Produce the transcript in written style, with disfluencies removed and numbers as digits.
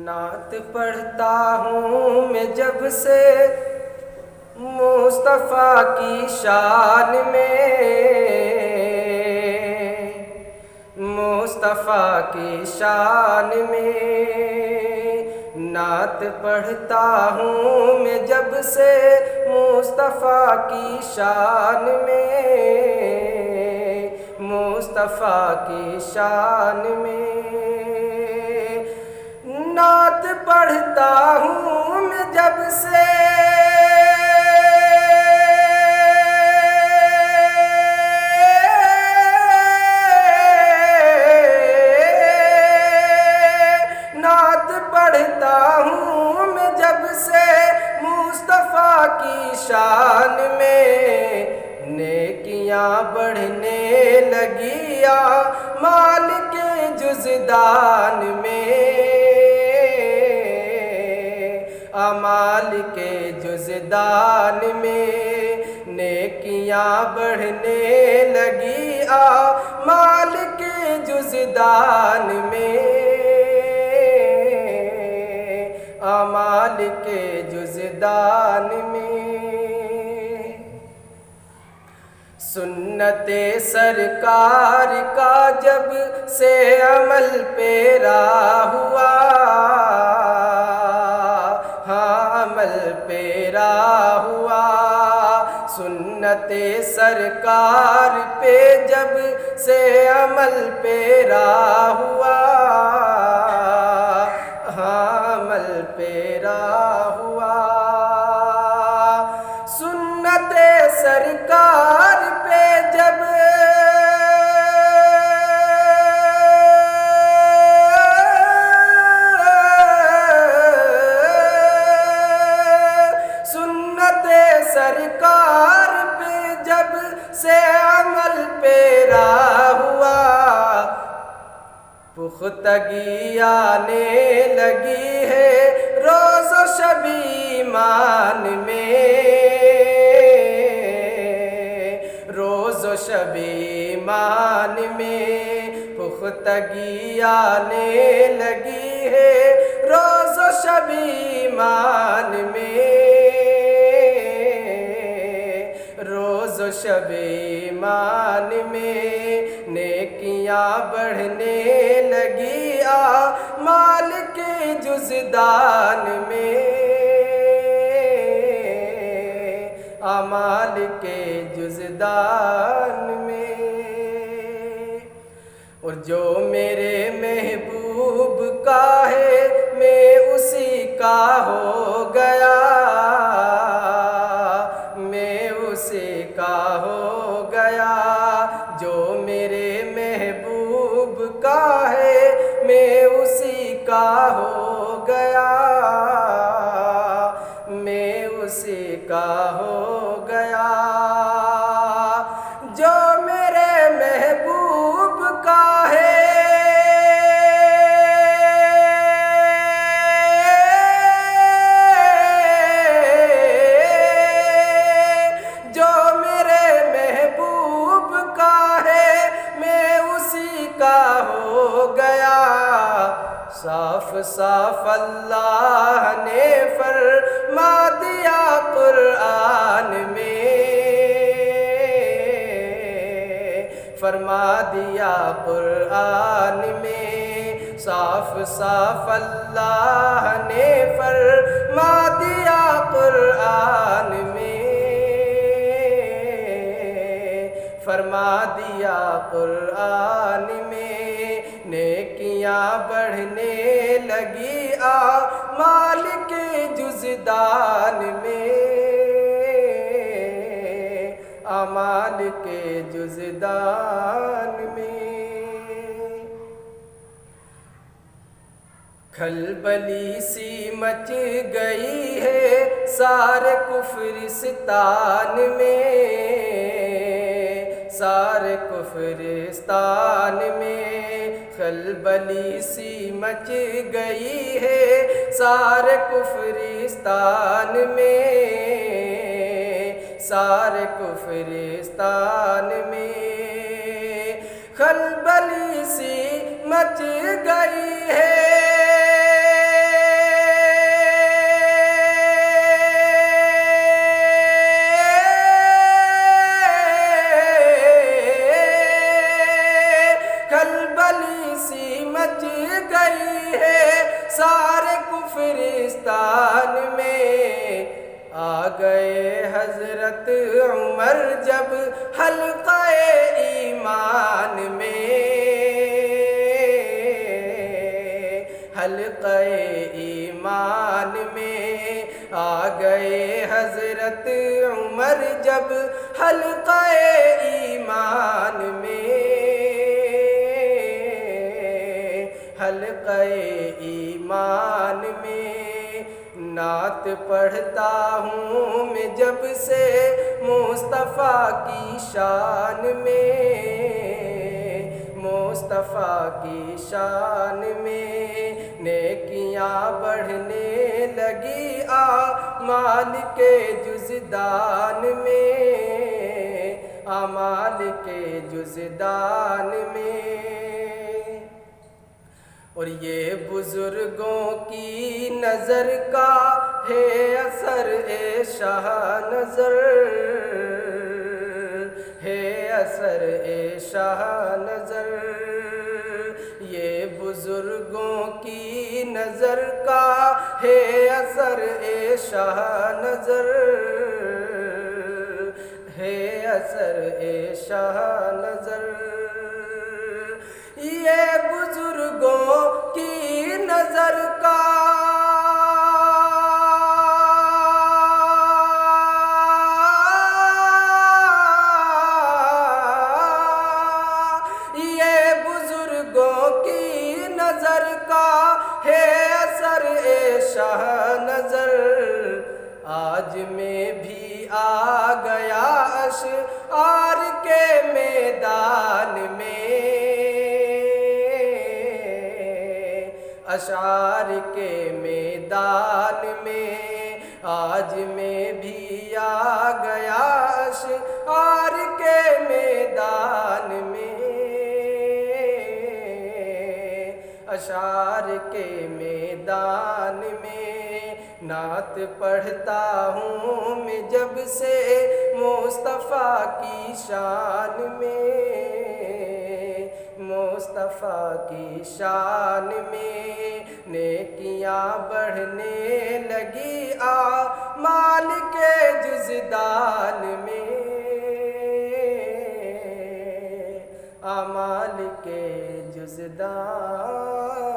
نعت پڑھتا ہوں میں جب سے مصطفیٰ کی شان میں، مصطفیٰ کی شان میں نعت پڑھتا ہوں میں جب سے مصطفیٰ کی شان میں، مصطفیٰ کی شان میں نعت پڑھتا ہوں میں جب سے نعت پڑھتا ہوں میں جب سے مصطفیٰ کی شان میں، نیکیاں بڑھنے لگی مال کے جزدان میں، اعمال کے جزدان میں نیکیاں بڑھنے لگی مال کے جزدان میں، اعمال کے جزدان میں سنت سرکار کا جب سے عمل پیرا ہوا، عمل پیرا ہوا سنت سرکار پہ جب سے عمل پیرا ہوا، عمل پیرا ہوا سنت سرکار پہ جب سنت سرکار پہ جب سے عمل پیرا ہوا، پختگی آنے لگی ہے روز و شب ایمان میں، روز و شب ایمان میں پختگی آنے لگی ہے روز و شب ایمان میں، روز و شب ایمان میں نیکیاں بڑھنے لگی مال کے جزدان میں، اعمال کے جزدان میں اور جو میرے محبوب کا ہے میں اسی کا ہو گیا، میں اسی کا ہو گیا جو میرے محبوب کا ہے میں اسی کا ہو گیا، میں اسی کا ہو گیا جو میرے محبوب کا ہے، جو میرے محبوب کا ہے میں اسی کا ہو گیا، صاف صاف اللہ نے فرما دیا قرآن میں، فرما دیا قرآن میں صاف صاف اللہ نے فرما دیا قرآن میں، فرما دیا قرآن میں نیکیاں بڑھنے لگی مال کے جزدان میں، اعمال کے جزدان میں کھلبلی سی مچ گئی ہے سارے کفرستان میں، سارے کفرستان میں کھلبلی سی مچ گئی ہے سارے کفرستان میں، سارے کفرستان میں کھلبلی سی مچ گئی ہے حضرت عمر جب حلقہ ایمان میں، حلقہ ایمان میں آ گئے حضرت عمر جب حلقہ ایمان میں، حلقہ ایمان میں نعت پڑھتا ہوں میں جب سے مصطفیٰ کی شان میں، مصطفیٰ کی شان میں نیکیاں بڑھنے لگی اعمال کے جزدان میں، اعمال کے جزدان میں۔ اور یہ بزرگوں کی نظر کا ہے اثر اے شاہ نظر، ہے اثر اے شاہ نظر، یہ بزرگوں کی نظر کا ہے اثر اے شاہ نظر، ہے اثر اے شاہ نظر، یہ بزرگوں کی نظر کا نظر کا ہے اثر اے شاہ نظر، آج میں بھی آ گیا اشعار کے میدان میں، اشعار کے میدان میں آج میں بھی آ گیا اشعار کے میدان میں، اشعار کے میدان میں نعت پڑھتا ہوں میں جب سے مصطفیٰ کی شان میں، مصطفیٰ کی شان میں نیکیاں بڑھنے لگی اعمال کے جزدان میں، اعمال کے جزدان